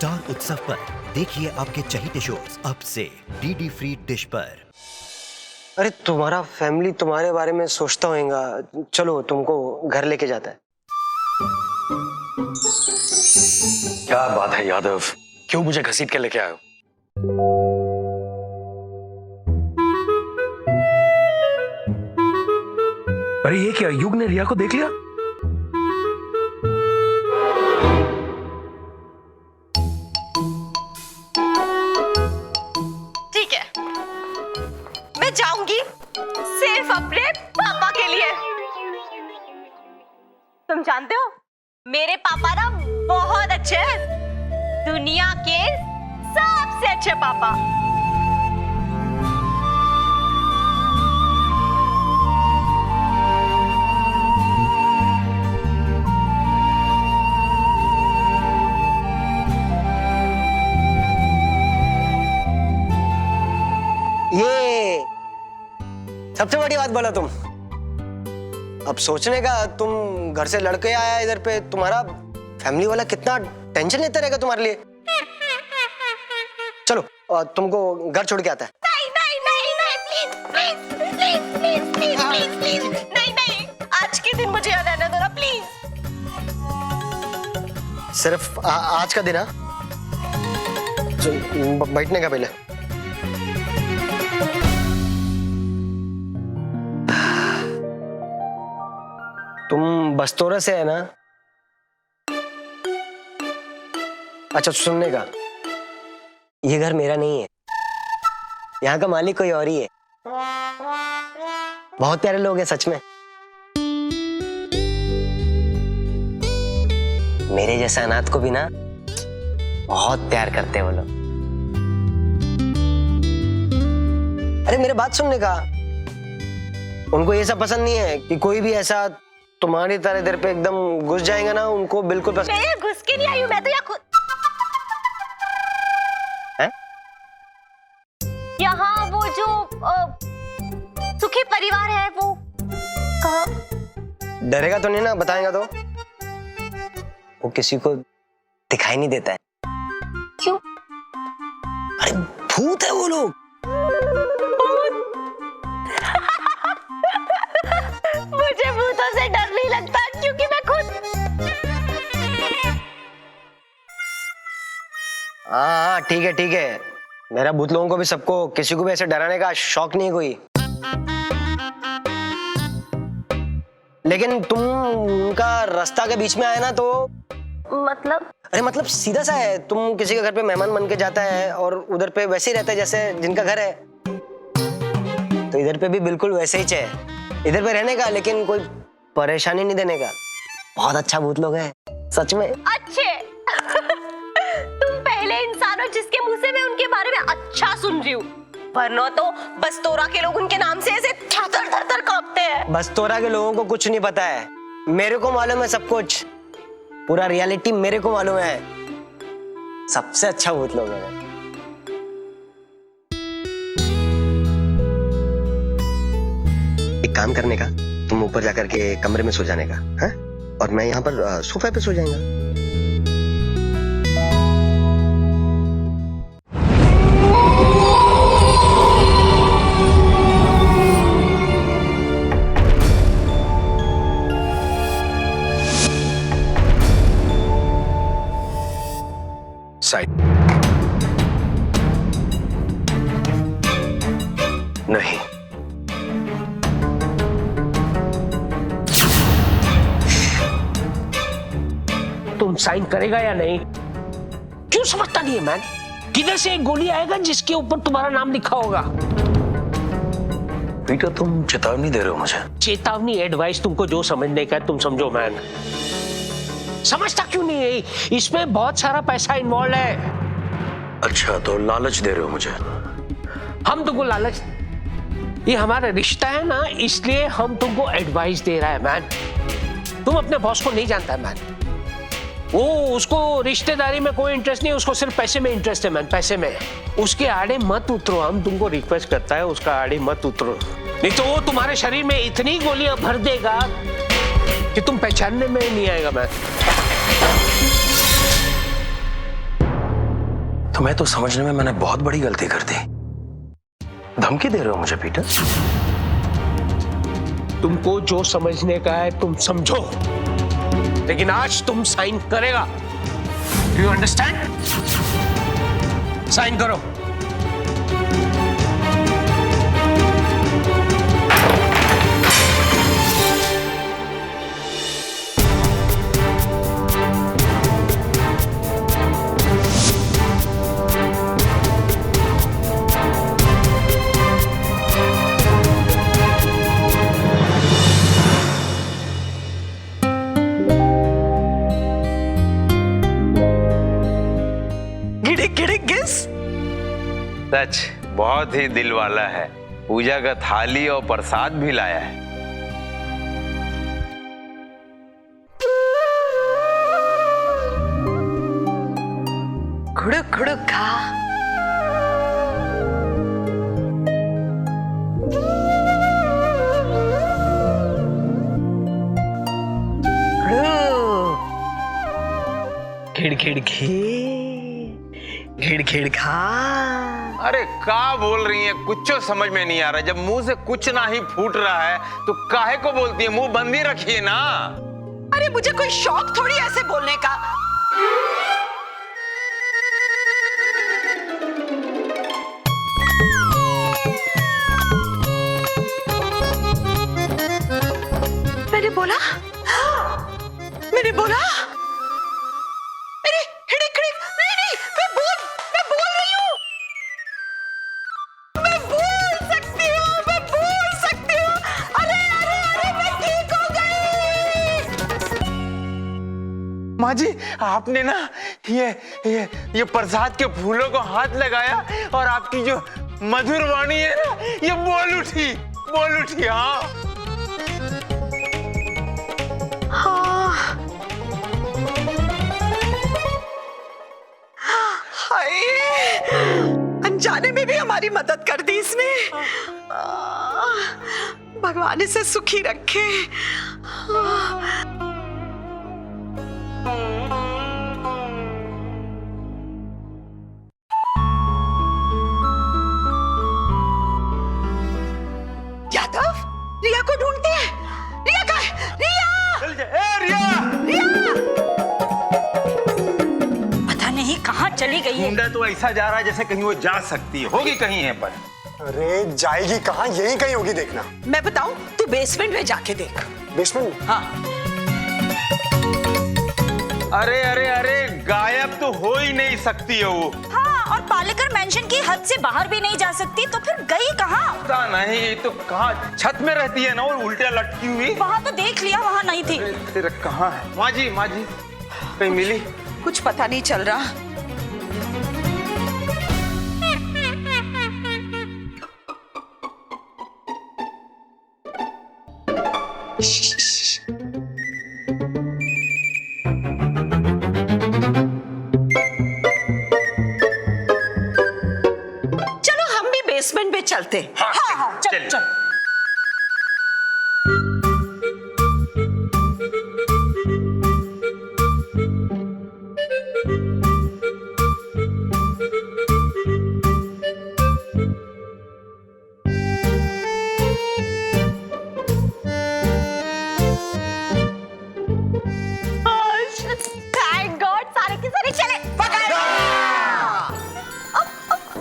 Star उत्सव पर देखिए आपके चहीते शोज अब से डीडी फ्री डिश पर। अरे तुम्हारा फैमिली तुम्हारे बारे में सोचता होगा, चलो तुमको घर लेके जाता है। क्या बात है यादव, क्यों मुझे घसीट के लेके आए हो? अरे ये क्या, युग ने रिया को देख लिया? ठीक है, मैं जाऊंगी सिर्फ अपने पापा के लिए। तुम जानते हो मेरे पापा ना बहुत अच्छे हैं, दुनिया के सबसे अच्छे पापा। ये सबसे बड़ी बात बोला तुम। अब सोचने का, तुम घर से लड़के आया इधर पे, तुम्हारा फैमिली वाला कितना टेंशन लेता रहेगा तुम्हारे लिए। चलो तुमको घर छोड़ के आता है। नहीं, आज के दिन मुझे रहने दो ना प्लीज। सिर्फ आज का दिन? हाँ, बैठने का पहले। तुम बस्तौरा से है ना? अच्छा, सुनने का, ये घर मेरा नहीं है, यहाँ का मालिक कोई और ही है। बहुत प्यारे लोग हैं सच में, मेरे जैसा अनाथ को भी ना बहुत प्यार करते हैं वो लोग। अरे मेरे बात सुनने का, उनको ये सब पसंद नहीं है कि कोई भी ऐसा तुम्हारी तरह इधर पे एकदम घुस जाएगा ना, उनको बिल्कुल पसंद। मैं घुस के नहीं आई हूँ, मैं तो यहाँ खुद है? यहाँ वो जो सुखी परिवार है वो कहाँ? डरेगा तो नहीं ना, बताएगा तो? वो किसी को दिखाई नहीं देता है। क्यों? अरे भूत है वो लोग। मुझे भूतों से डर नहीं लगता क्योंकि मैं खुद। हाँ ठीक है ठीक है, मेरा भूत लोगों को भी, सबको, किसी को भी ऐसे डराने का शौक नहीं है कोई। लेकिन तुम उनका रास्ता के बीच में आए ना तो मतलब? अरे मतलब सीधा सा है, तुम किसी के घर पे मेहमान बन के जाता है और उधर पे वैसे ही रहता है जैसे जिनका घर है, तो इधर पे भी बिल्कुल वैसे ही चाहिए इधर पे रहने का, लेकिन कोई परेशानी नहीं देने का। बहुत अच्छा भूत लोग हैं सच में। अच्छे? तुम पहले इंसान हो जिसके मुंह से मैं उनके बारे में अच्छा सुन रही हूँ, वरना तो बस्तौरा के लोग उनके नाम से ऐसे थर-थर कांपते हैं। बस्तौरा के लोगों को कुछ नहीं पता है, मेरे को मालूम है सब कुछ, पूरा रियलिटी मेरे को मालूम है। सबसे अच्छा भूत लोग हैं। एक काम करने का, तुम ऊपर जाकर के कमरे में सो जाने का, हाँ? और मैं यहाँ पर सोफे पे सो जाएगा। साइड नहीं, तुम साइन करेगा या नहीं? क्यों समझता नहीं है मैन? किधर से एक गोली आएगा जिसके ऊपर तुम्हारा नाम लिखा होगा? बेटा तुम चेतावनी दे रहे हो मुझे। चेतावनी, एडवाइस, तुमको जो समझने का है तुम समझो मैन। समझता क्यों नहीं है? इसमें बहुत सारा पैसा इन्वॉल्व है। अच्छा तो लालच दे रहे हो मुझे? हम तुमको लालच, ये हमारा रिश्ता है ना, इसलिए हम तुमको एडवाइस दे रहा है मैन। तुम अपने बॉस को नहीं जानता है मैन, वो उसको रिश्तेदारी में कोई इंटरेस्ट नहीं है, उसको सिर्फ पैसे में इंटरेस्ट है मैन, पैसे में। उसके आड़े मत उतरो, हम तुमको रिक्वेस्ट करता है, उसका आड़े मत उतरो, नहीं तो वो तुम्हारे शरीर में इतनी गोलियां भर देगा कि तुम पहचानने में नहीं आएगा मैन। तुम्हें तो समझने में मैंने बहुत बड़ी गलती कर दी। धमकी दे रहे हो मुझे पीटर? तुमको जो समझने का है तुम समझो, लेकिन आज तुम साइन करेगा। Do you understand? साइन करो। सच बहुत ही दिल वाला है। पूजा का थाली और प्रसाद भी लाया है। गुड़ुक गुड़ुक खा। खिड़ खिड़ खिड़ खिड़ खा। अरे क्या बोल रही हैं? कुछ समझ में नहीं आ रहा। जब मुंह से कुछ ना ही फूट रहा है तो काहे को बोलती है? मुंह बंद ही रखिए ना। अरे मुझे कोई शौक थोड़ी ऐसे बोलने का। मैंने बोला मेरी हिड़िक हिड़िक। नहीं, मैं बोल रही हूँ। मैं बोल सकती हूँ। अरे मैं ठीक हो गई। माँ जी, आपने ना ये प्रसाद के फूलों को हाथ लगाया और आपकी जो मधुर वाणी है ना, ये बोल उठी। हाय, अनजाने में भी हमारी मदद कर दी इसने। भगवान इसे सुखी रखे। यादव, रिया को ढूंढते हैं। रिया कहाँ है? रिया! पता नहीं कहाँ चली गई है। ढूंढा तो ऐसा जा रहा है जैसे कहीं वो जा सकती है। होगी कहीं है पर। अरे जाएगी कहाँ? यही कहीं होगी, देखना। मैं बताऊं, तू बेसमेंट में जाके देख। बेसमेंट? हाँ। अरे गायब तो हो ही नहीं सकती है वो। हाँ, और पालेकर मेंशन की हद से बाहर भी नहीं जा सकती, तो फिर गई कहाँ? पता नहीं, तो कहाँ छत में रहती है ना, और उल्टे लटकी हुई। वहाँ तो देख लिया, वहाँ नहीं थी। तेरा कहाँ है? माँ जी कहीं मिली? कुछ पता नहीं चल रहा। चलो हम भी बेसमेंट में चलते। हाँ, चल। थैंक गॉड, सारे के सारे चले। अब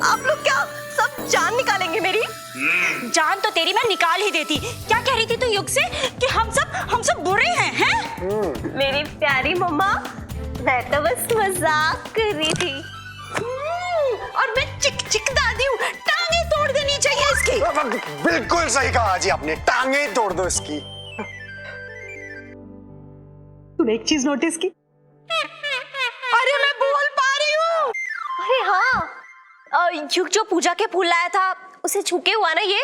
आप लोग क्या सब जान निकालेंगे मेरी? जान तो तेरी मैं निकाल ही देती। क्या कह रही थी तू युग से कि हम सब बुरे हैं? मेरी प्यारी मम्मा, मैं तो बस मजाक कर रही थी। और मैं चिक दादी हूँ। टांगे तोड़ देनी चाहिए इसकी। बिल्कुल सही कहा जी आपने, टांगे तोड़ दो इसकी। तूने एक चीज नोटिस की? अरे मैं बोल पा रही हूँ। अरे हाँ, युग जो पूजा के फूल लाया था उसे छूके हुआ ना ये।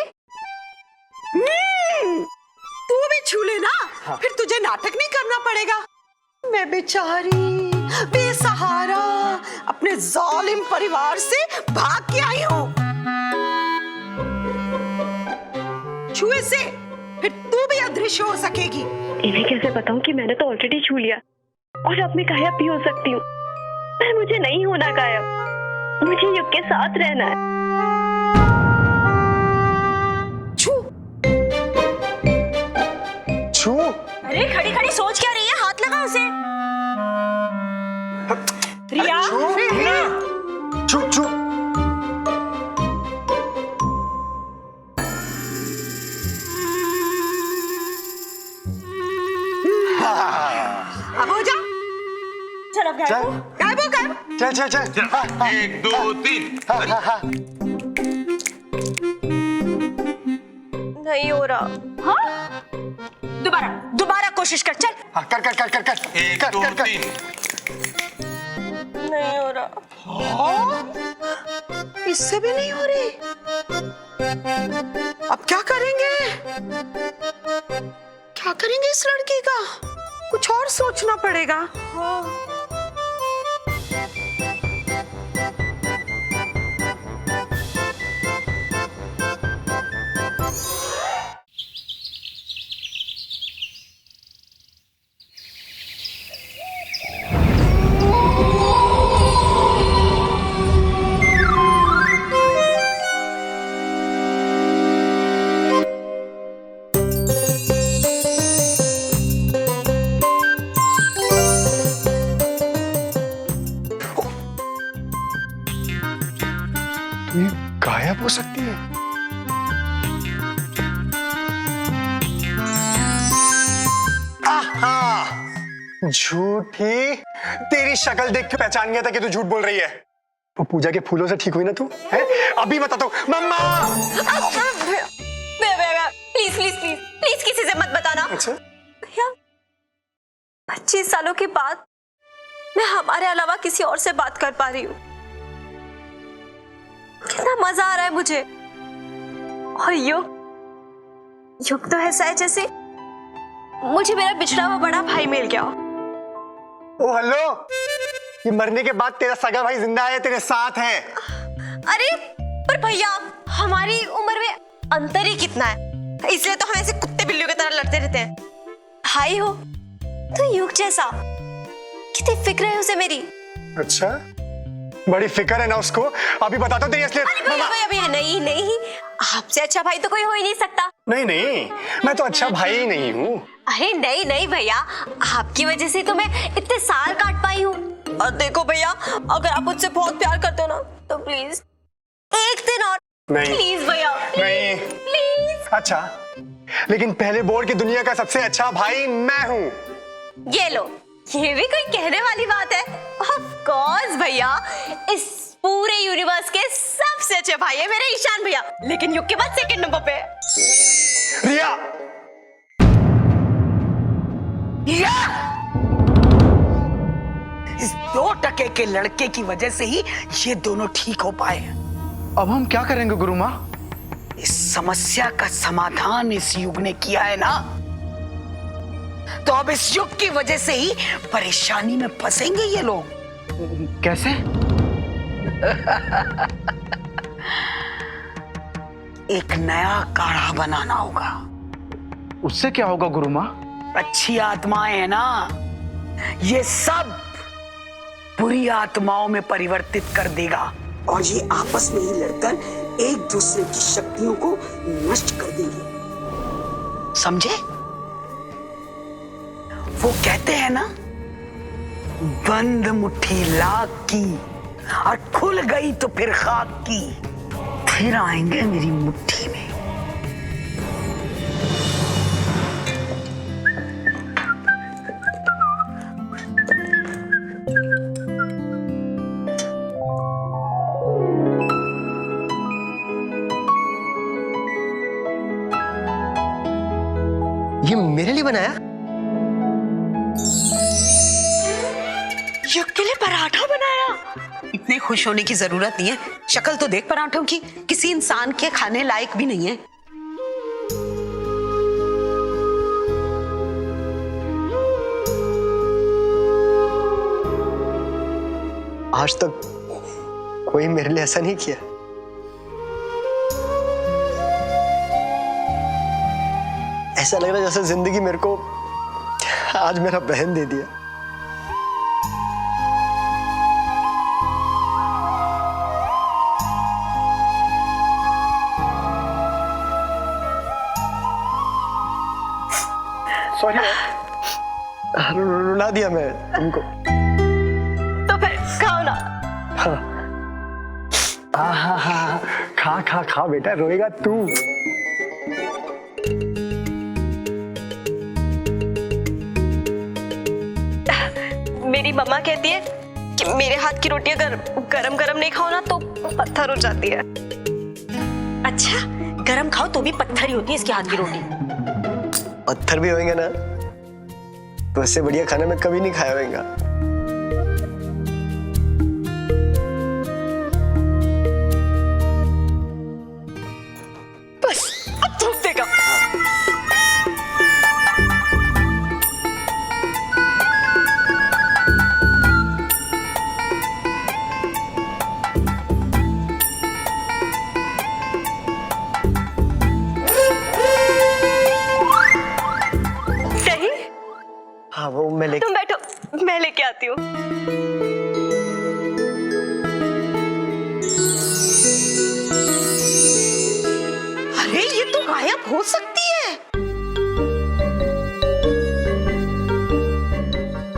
तू भी छू लेना। हाँ। फिर तुझे नाटक नहीं करना पड़ेगा। मैं बेचारी बेसहारा अपने जालिम परिवार से भाग के आई हूँ। छुए से फिर तू भी अदृश्य हो सकेगी। इन्हें कैसे बताऊं कि मैंने तो ऑलरेडी छू लिया और अब मैं गायब भी हो सकती हूँ। पर मुझे नहीं होना गायब। मुझे युग के साथ रहना है। छू अरे खड़ी खड़ी सोच क्या रही है? हाथ लगा उसे। रिया छू छू अब हो जा। चल अब चल गायब हो गायब। चल चल चल। हाँ, हाँ, 1 2 3 हाँ, हाँ, हाँ। नहीं हो रहा। हाँ? दोबारा दोबारा कोशिश कर। चल हाँ, कर कर कर कर कर 1 कर 2 कर कर 3 नहीं हो रहा। इससे भी नहीं हो रही। अब क्या करेंगे? क्या करेंगे इस लड़की का? कुछ और सोचना पड़ेगा। ये गायब हो सकती है। आहा, झूठी। तेरी शक्ल देख के पहचान गया था कि तू झूठ बोल रही है। वो पूजा के फूलों से ठीक हुई ना तू? है? अभी बताता हूँ। मम्मा। प्लीज प्लीज प्लीज प्लीज किसी से मत बताना। अच्छा। भैया 25 सालों के बाद मैं हमारे अलावा किसी और से बात कर पा रही हूँ। कितना मजा आ रहा है मुझे। और युग तो ऐसा है जैसे मुझे मेरा बिछड़ा हुआ बड़ा भाई मिल गया। ओ हेलो, ये मरने के बाद तेरा सगा भाई जिंदा है, तेरे साथ है। अरे पर भैया हमारी उम्र में अंतर ही कितना है, इसलिए तो हम ऐसे कुत्ते बिल्लियों की तरह लड़ते रहते हैं। भाई हो तो युग जैसा, कितनी फिक्र है उसे मेरी। अच्छा, बड़ी फिक्र है ना उसको। अभी बताता हूँ तेरी असलियत। भैया भैया भैया नहीं नहीं, आपसे अच्छा भाई तो कोई हो ही नहीं सकता। नहीं नहीं, मैं तो अच्छा भाई ही नहीं हूँ। अरे नहीं नहीं भैया, आपकी वजह से तो मैं इतने साल काट पाई हूँ। और देखो भैया, अगर आप मुझसे बहुत प्यार करते हो ना तो प्लीज एक दिन और। नहीं प्लीज भैया नहीं प्लीज। अच्छा, लेकिन पहले बोर्ड की दुनिया का सबसे अच्छा भाई मैं हूँ। ये लो, ये भी कोई कहने वाली बात है? ऑफ कोर्स भैया, इस पूरे यूनिवर्स के सबसे अच्छे भाई है मेरे ईशान भैया, लेकिन युग के बाद सेकंड नंबर पे है। रिया, इस 2% के लड़के की वजह से ही ये दोनों ठीक हो पाए हैं। अब हम क्या करेंगे गुरु माँ? इस समस्या का समाधान इस युग ने किया है ना, तो अब इस युग की वजह से ही परेशानी में फंसेंगे ये लोग। कैसे? एक नया काढ़ा बनाना होगा। उससे क्या होगा गुरु माँ? अच्छी आत्माएं है ना, ये सब बुरी आत्माओं में परिवर्तित कर देगा और ये आपस में ही लड़कर एक दूसरे की शक्तियों को नष्ट कर देंगे। समझे? वो कहते हैं ना, बंद मुट्ठी लाख की और खुल गई तो फिर खाक की, फिर आएंगे मेरी मुट्ठी में। ये मेरे लिए बनाया? युग के लिए पराठा बनाया? इतने खुश होने की जरूरत नहीं है, शक्ल तो देख पराठों की, किसी इंसान के खाने लायक भी नहीं है। आज तक कोई मेरे लिए ऐसा नहीं किया। ऐसा लग रहा है जैसे जिंदगी मेरे को आज मेरा बहन दे दिया। सॉरी, रुला दिया मैं तुमको। तो फिर खाओ ना। हाँ, खा खा खा बेटा, रोएगा तू। मेरी मम्मा कहती है कि मेरे हाथ की रोटी अगर गरम गरम नहीं खाओ ना तो पत्थर हो जाती है। अच्छा, गरम खाओ तो भी पत्थर ही होती है इसके हाथ की रोटी। पत्थर भी होंगे ना तो इससे बढ़िया खाना मैं कभी नहीं खाया होगा। बस अब थूक देगा। सही, हाँ वो मैं लेके तुम बैठो, मैं लेके आती हूँ। अरे ये तो गायब हो सकती है।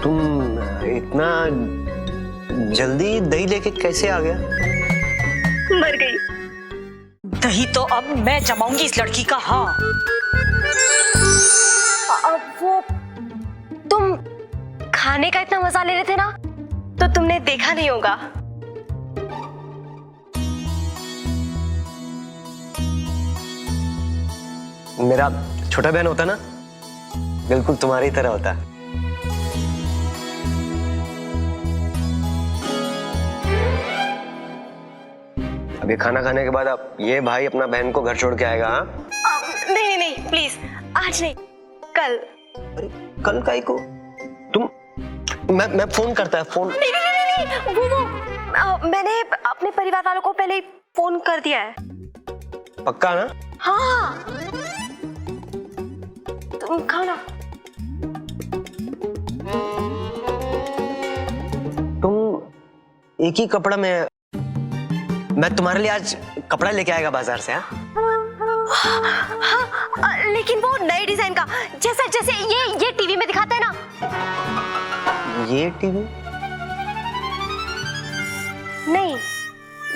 तुम इतना जल्दी दही लेके कैसे आ गया? मर गई। दही तो अब मैं जमाऊंगी इस लड़की का। हाँ, अब वो तुम खाने का इतना मजा ले रहे थे ना तो तुमने देखा नहीं होगा। मेरा छोटा बहन होता ना बिल्कुल तुम्हारी तरह होता। अभी खाना खाने के बाद आप ये भाई अपना बहन को घर छोड़ के आएगा? हाँ नहीं नहीं नहीं, प्लीज आज नहीं, कल। कल काई को? तुम मैं फोन करता है फोन। नहीं नहीं नहीं, नहीं, वो मैंने अपने परिवार वालों को पहले फोन कर दिया है। पक्का ना? हाँ, तुम खाओ ना। तुम एक ही कपड़ा में, मैं तुम्हारे लिए आज कपड़ा लेके आएगा बाजार से। हाँ, लेकिन वो नए डिजाइन का, जैसा जैसे ये टीवी में दिखाता है ना। ये टीवी? नहीं,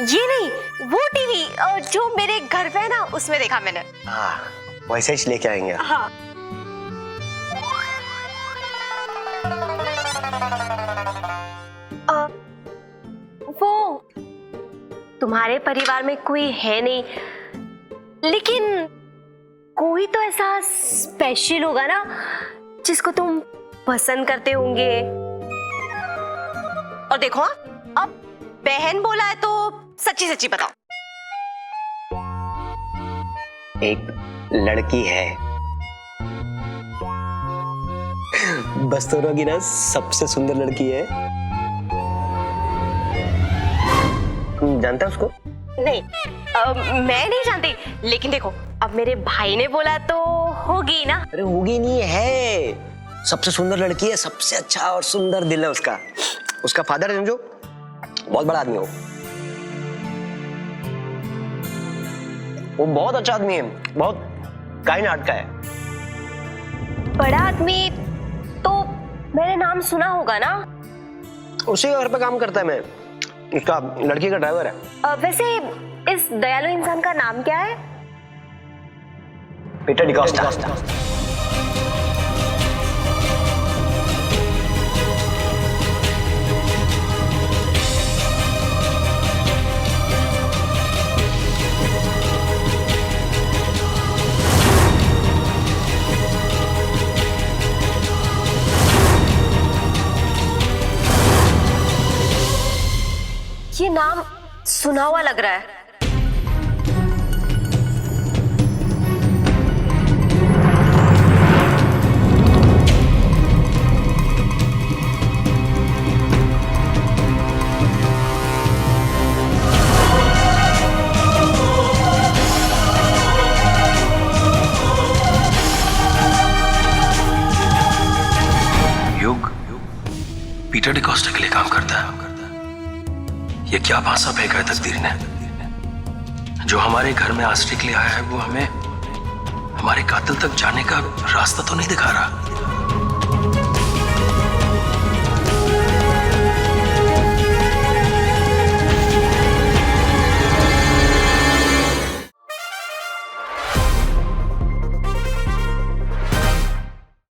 ये नहीं, वो टीवी जो मेरे घर पे है ना उसमें देखा मैंने। हाँ वैसे ही लेके आएंगे। हाँ। वो तुम्हारे परिवार में कोई है नहीं, लेकिन कोई तो ऐसा स्पेशल होगा ना जिसको तुम पसंद करते होंगे। और देखो अब बहन बोला है तो सच्ची सच्ची बताओ। एक लड़की है, बस दोनों की ना सबसे सुंदर लड़की है। जानता है उसको? नहीं, मैं नहीं जानती, लेकिन देखो अब मेरे भाई ने बोला तो होगी ना। अरे होगी नहीं है, सबसे सुंदर लड़की है, सबसे अच्छा और सुंदर दिल है उसका। उसका फादर समझो बहुत बड़ा आदमी हो, वो बहुत अच्छा आदमी है, बहुत काइंड हार्ट का है। बड़ा आदमी तो मैंने नाम सुना होगा ना। उसी के घर पे काम करता है, मैं इसका लड़की का ड्राइवर है। वैसे इस दयालु इंसान का नाम क्या है? पीटर डिकोस्टा। ये नाम सुना हुआ लग रहा है। युग पीटर डिकोस्टा के लिए काम करता है। ये क्या भाषा फेंका है तकदीर ने? जो हमारे घर में आश्रित ले आया है वो हमें हमारे कातिल तक जाने का रास्ता तो नहीं दिखा रहा।